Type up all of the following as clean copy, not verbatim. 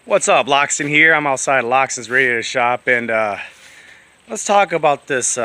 What's up, Loxton here. I'm outside Loxton's radiator shop, and let's talk about this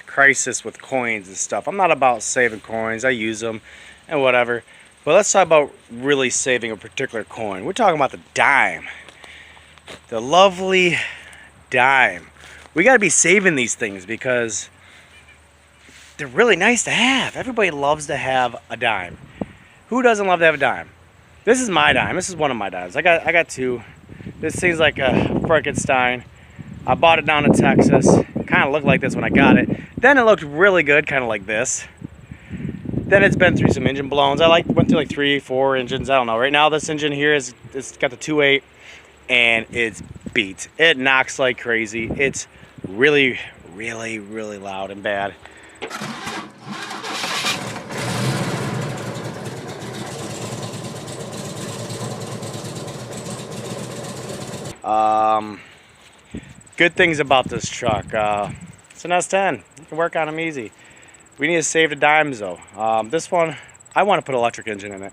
crisis with coins and stuff. I'm not about saving coins. I use them and whatever. But let's talk about really saving a particular coin. We're talking about the dime. The lovely dime. We got to be saving these things because they're really nice to have. Everybody loves to have a dime. Who doesn't love to have a dime? This is my dime. This is one of my dimes. I got two. This thing's like a Frankenstein. I bought it down in Texas. Kind of looked like this when I got it. Then it looked really good, kind of like this. Then it's been through some engine blowns. Went through like 3-4 engines. I don't know. Right now this engine here it's got the 2.8 and it's beat. It knocks like crazy. It's really, really, really loud and bad. Good things about this truck. It's an S10. You can work on them easy. We need to save the dimes though. This one, I want to put an electric engine in it,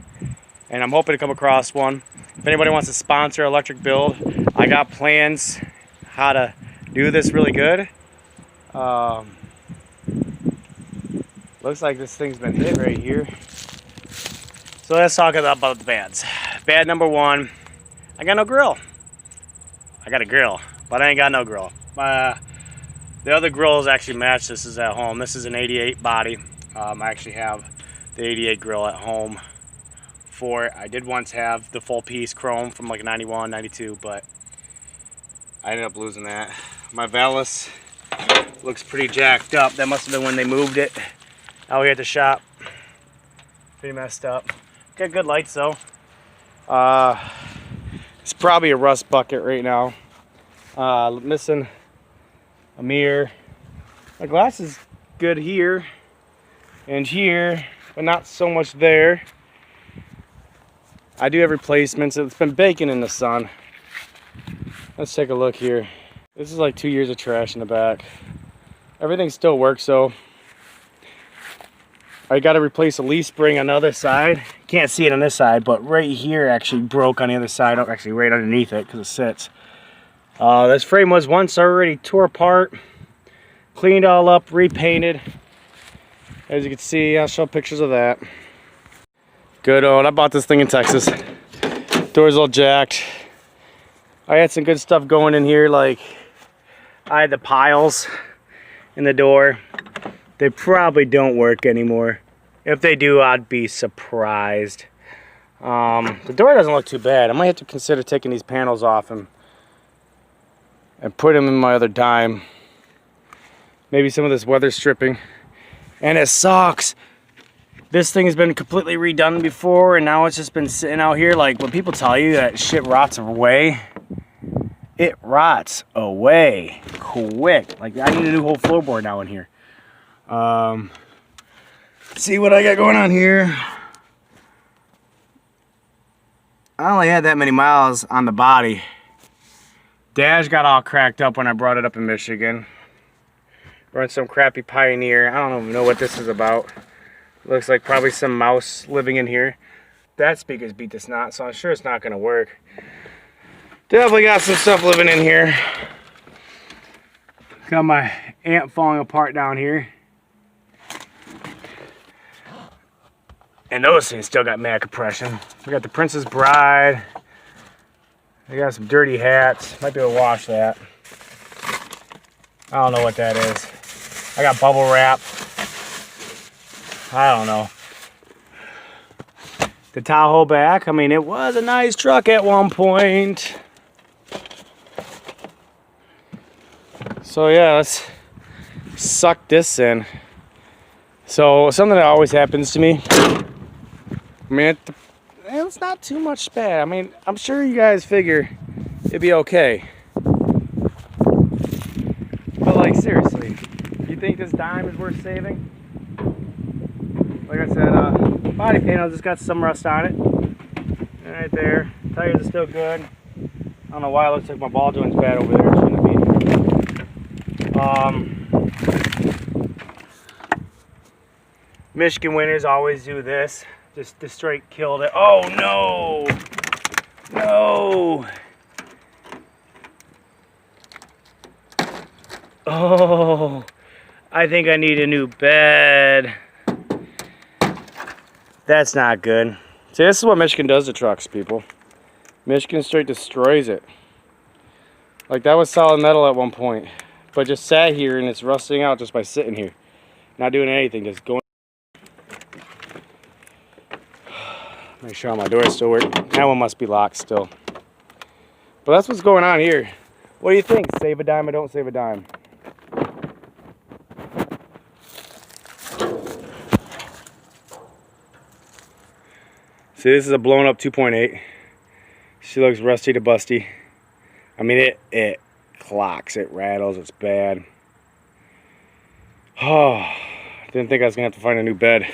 and I'm hoping to come across one. If anybody wants to sponsor electric build, I got plans how to do this really good. Looks like this thing's been hit right here. So let's talk about the bads. Bad number one, I got no grill. I got a grill, but I ain't got no grill. The other grills actually match. This is at home. This is an 88 body. I actually have the 88 grill at home for it. I did once have the full piece chrome from like 91, 92, but I ended up losing that. My Vallis looks pretty jacked up. That must have been when they moved it out here at the shop. Pretty messed up. Got good lights though. It's probably a rust bucket right now. Missing a mirror. My glass is good here and here, but not so much there. I do have replacements. It's been baking in the sun. Let's take a look here. This is like 2 years of trash in the back. Everything still works though. I got to replace a leaf spring on the other side. Can't see it on this side, but right here actually broke on the other side. Oh, actually right underneath it because it sits. This frame was once already tore apart, cleaned all up, repainted. As you can see, I'll show pictures of that. Good old, I bought this thing in Texas. Door's all jacked. I had some good stuff going in here, like I had the piles in the door. They probably don't work anymore. If they do, I'd be surprised. The door doesn't look too bad. I might have to consider taking these panels off and put them in my other dime. Maybe some of this weather stripping. And it sucks. This thing has been completely redone before, and now it's just been sitting out here. Like when people tell you that shit rots away, it rots away quick. Like I need a new whole floorboard now in here. See what I got going on here. I only had that many miles on the body. Dash got all cracked up when I brought it up in Michigan. Run some crappy Pioneer. I don't even know what this is about. Looks like probably some mouse living in here. That speaker's beat the snot, so I'm sure it's not gonna work. Definitely got some stuff living in here. Got my amp falling apart down here. And those things still got mad compression. We got the Princess Bride. We got some dirty hats. Might be able to wash that. I don't know what that is. I got bubble wrap. I don't know. The Tahoe back. I mean, it was a nice truck at one point. So yeah, let's suck this in. So something that always happens to me. I mean, it's not too much bad. I mean, I'm sure you guys figure it'd be okay. But like, seriously, you think this dime is worth saving? Like I said, body panel just got some rust on it. Right there. Tires are still good. I don't know why it looks like my ball joint's bad over there. It shouldn't be. Michigan winters always do this. Just straight killed it. Oh no! No! Oh, I think I need a new bed. That's not good. See, this is what Michigan does to trucks, people. Michigan straight destroys it. Like, that was solid metal at one point, but just sat here and it's rusting out just by sitting here. Not doing anything, just going. Make sure all my doors still work. That one must be locked still. But that's what's going on here. What do you think? Save a dime or don't save a dime? See, this is a blown up 2.8. She looks rusty to busty. I mean, it clocks, it rattles, it's bad. Oh, didn't think I was gonna have to find a new bed.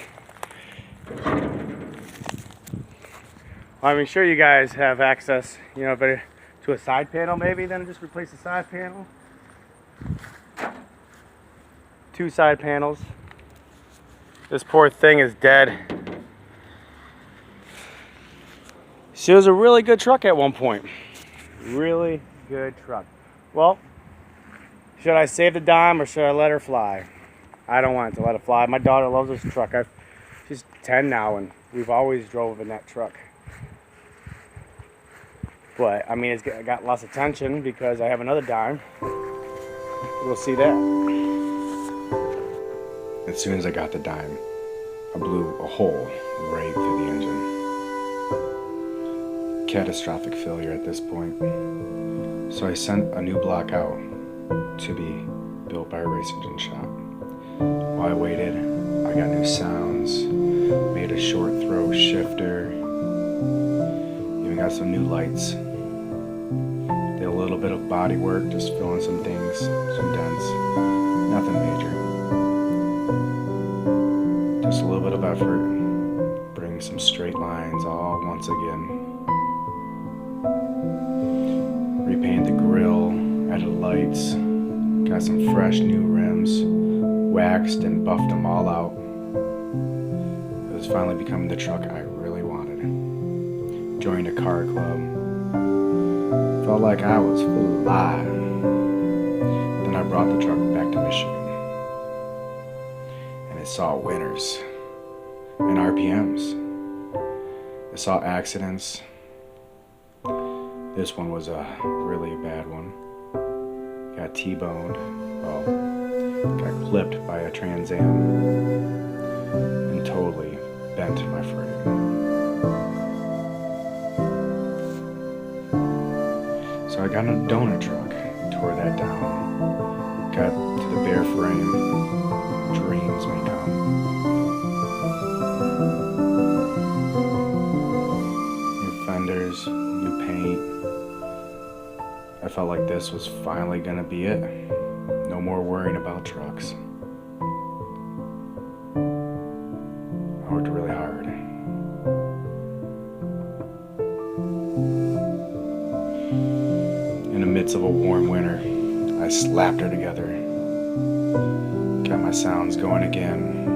I'm sure you guys have access, you know, better to a side panel maybe, then just replace the side panel. 2 side panels. This poor thing is dead. She was a really good truck at one point. Really good truck. Well, should I save the dime or should I let her fly? I don't want to let it fly. My daughter loves this truck. She's 10 now and we've always drove in that truck. But, I mean, it's got lots of tension because I have another dime. We'll see that. As soon as I got the dime, I blew a hole right through the engine. Catastrophic failure at this point. So I sent a new block out to be built by a race engine shop. While I waited, I got new sounds, made a short throw shifter, even got some new lights. Did a little bit of body work, just filling some things, some dents, nothing major. Just a little bit of effort, bring some straight lines all once again. Repainted the grill, added lights, got some fresh new rims, waxed and buffed them all out. It was finally becoming the truck I really wanted. Joined a car club. Felt like I was fly. Then I brought the truck back to Michigan. And it saw winners and RPMs. It saw accidents. This one was a really bad one. Got T-boned. Well, got clipped by a Trans Am and totally bent my frame. So I got a donut truck, tore that down, got to the bare frame, dreams may come. New fenders, new paint. I felt like this was finally gonna be it. No more worrying about trucks. I worked really hard. In the midst of a warm winter, I slapped her together. Got my sounds going again.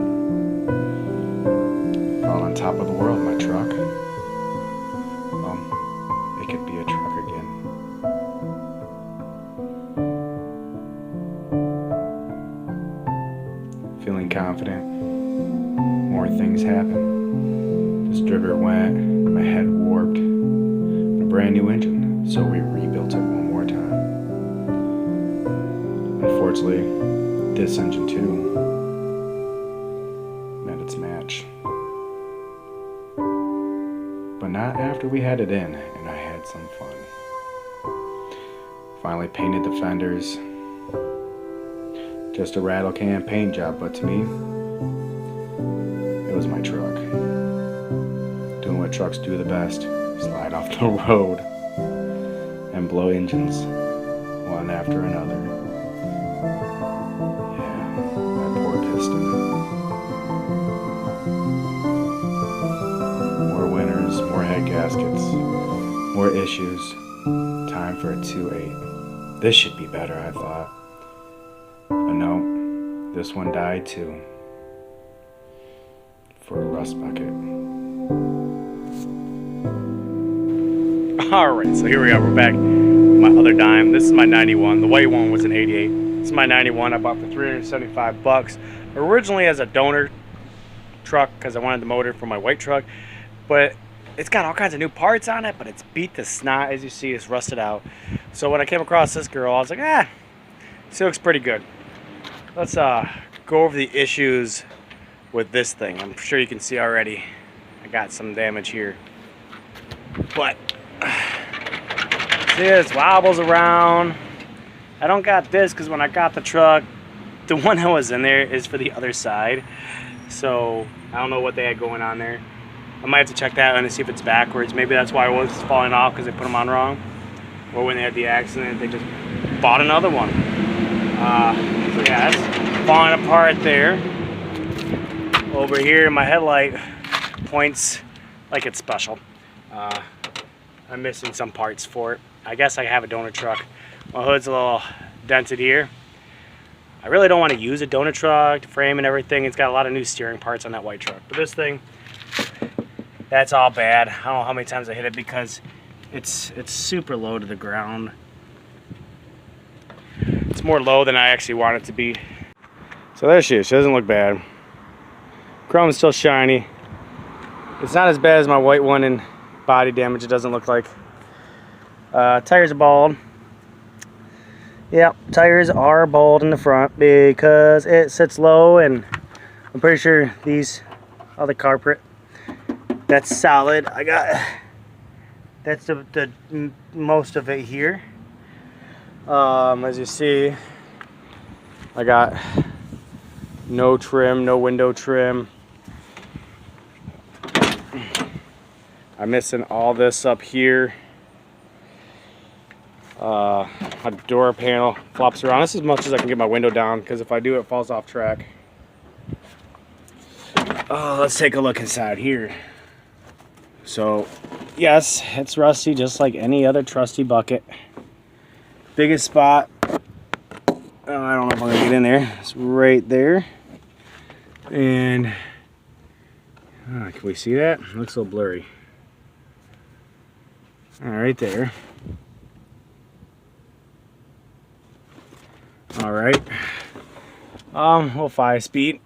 All on top of the world, my truck. Well, it could be a truck again. Feeling confident, more things happen. The striver went, my head warped, and a brand new engine, so we rebuilt it one more time. Unfortunately, this engine too met its match. But not after we had it in, and I had some fun. Finally painted the fenders. Just a rattle can paint job, but to me, it was my truck. Doing what trucks do the best, slide off the road and blow engines, one after another. Yeah, that poor piston. More winners, more head gaskets, more issues. Time for a 2.8. This should be better, I thought. But no, this one died too. For a rust bucket. Alright, so here we are, we're back. My other dime. This is my 91. The white one was an 88. It's my 91 I bought for 375 bucks. Originally as a donor truck because I wanted the motor for my white truck, but it's got all kinds of new parts on it, but it's beat to snot. As you see, it's rusted out. So when I came across this girl, I was like, she looks pretty good. Let's go over the issues with this thing. I'm sure you can see already I got some damage here, but see, it wobbles around. I don't got this because when I got the truck, the one that was in there is for the other side, so I don't know what they had going on there. I might have to check that out and see if it's backwards. Maybe that's why it was falling off, because they put them on wrong, or when they had the accident they just bought another one. So yeah, it's falling apart there. Over here my headlight points like it's special. I'm missing some parts for it. I guess I have a donor truck. My hood's a little dented here. I really don't want to use a donor truck to frame and everything. It's got a lot of new steering parts on that white truck, but this thing, that's all bad. I don't know how many times I hit it because it's super low to the ground. It's more low than I actually want it to be. So there she is. She doesn't look bad. Chrome is still shiny. It's not as bad as my white one in body damage, it doesn't look like. Tires are bald. Yep, tires are bald in the front because it sits low, and I'm pretty sure these are the carpet. That's solid. I got, that's the most of it here. As you see, I got no trim, no window trim. I'm missing all this up here. My door panel flops around. This is as much as I can get my window down, because if I do, it falls off track. Let's take a look inside here. So yes, it's rusty just like any other trusty bucket. Biggest spot, I don't know if I'm gonna get in there, it's right there. And can we see that? It looks a little blurry. Right there. All right. Little 5-speed.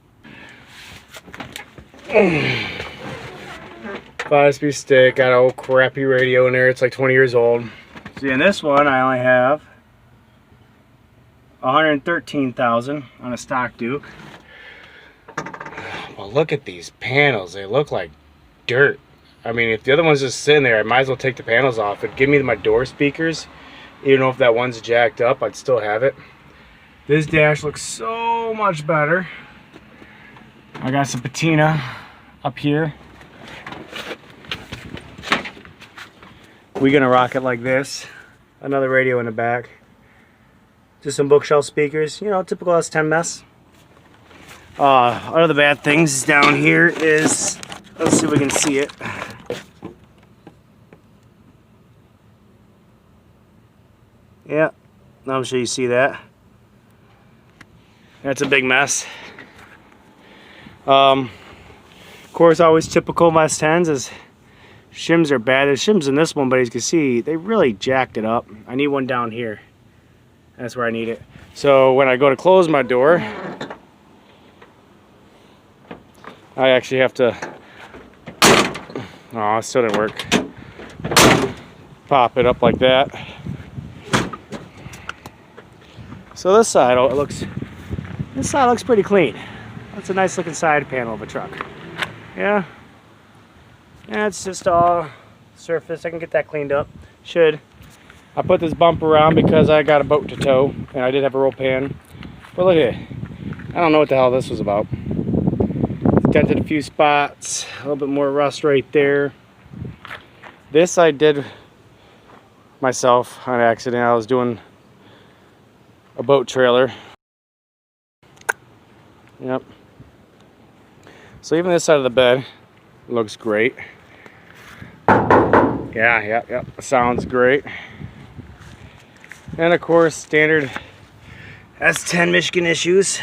5-speed stick. Got an old crappy radio in there. It's like 20 years old. See, in this one, I only have 113,000 on a stock Duke. Well, look at these panels. They look like dirt. I mean, if the other one's just sitting there, I might as well take the panels off. It'd give me my door speakers. Even though if that one's jacked up, I'd still have it. This dash looks so much better. I got some patina up here. We're gonna rock it like this. Another radio in the back. Just some bookshelf speakers. You know, typical S10 mess. One of the bad things down here is, let's see if we can see it. Yeah, I'm sure you see that. That's a big mess. Of course, always typical of my S10s is shims are bad. There's shims in this one, but as you can see, they really jacked it up. I need one down here. That's where I need it. So when I go to close my door, I actually have to, oh, it still didn't work. Pop it up like that. So this side, this side looks pretty clean. That's a nice looking side panel of a truck. Yeah. Yeah, it's just all surface. I can get that cleaned up. Should. I put this bumper around because I got a boat to tow, and I did have a roll pan. But look at it. I don't know what the hell this was about. It's dented a few spots. A little bit more rust right there. This I did myself on accident. I was doing a boat trailer. Yep. So even this side of the bed looks great. Yeah, yep. Sounds great. And of course, standard S10 Michigan issues.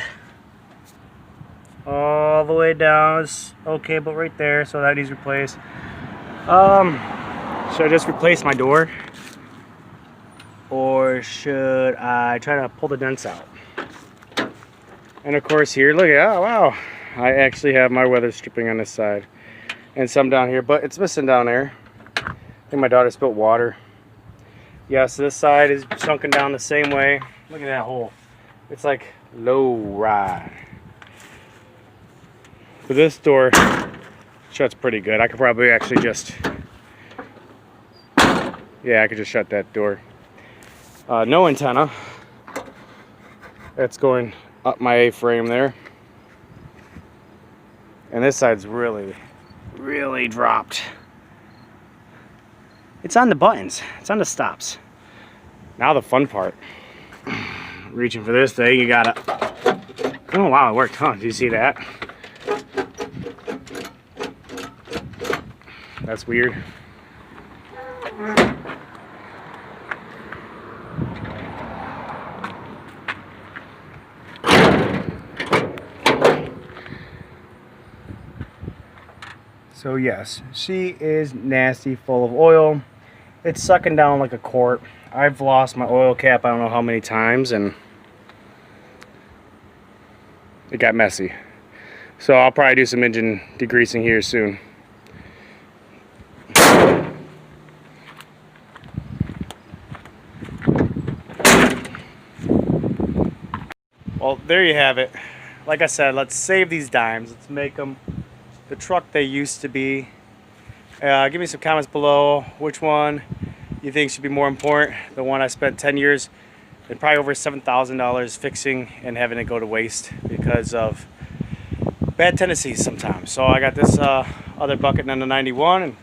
All the way down is okay, but right there, so that needs replaced. Should I just replace my door? Or should I try to pull the dents out? And of course here, look at, oh wow, I actually have my weather stripping on this side. And some down here, but it's missing down there. I think my daughter spilled water. Yeah, so this side is sunken down the same way. Look at that hole. It's like low ride. But this door shuts pretty good. I could probably actually just, yeah, I could just shut that door. No antenna. That's going up my A-frame there. And this side's really dropped. It's on the buttons. It's on the stops. Now the fun part. Reaching for this thing, you gotta... Oh wow, it worked, huh? Did you see that? That's weird. So yes, she is nasty, full of oil. It's sucking down like a quart. I've lost my oil cap I don't know how many times, and it got messy. So I'll probably do some engine degreasing here soon. Well, there you have it. Like I said, let's save these dimes. Let's make them the truck they used to be. Give me some comments below which one you think should be more important. The one I spent 10 years and probably over $7,000 fixing and having it go to waste because of bad tendencies sometimes. So I got this other bucket in the 91 and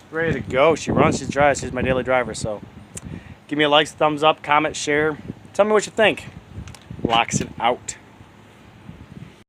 ready to go. She runs, she drives, she's my daily driver. So give me a like, thumbs up, comment, share. Tell me what you think. Loxton out.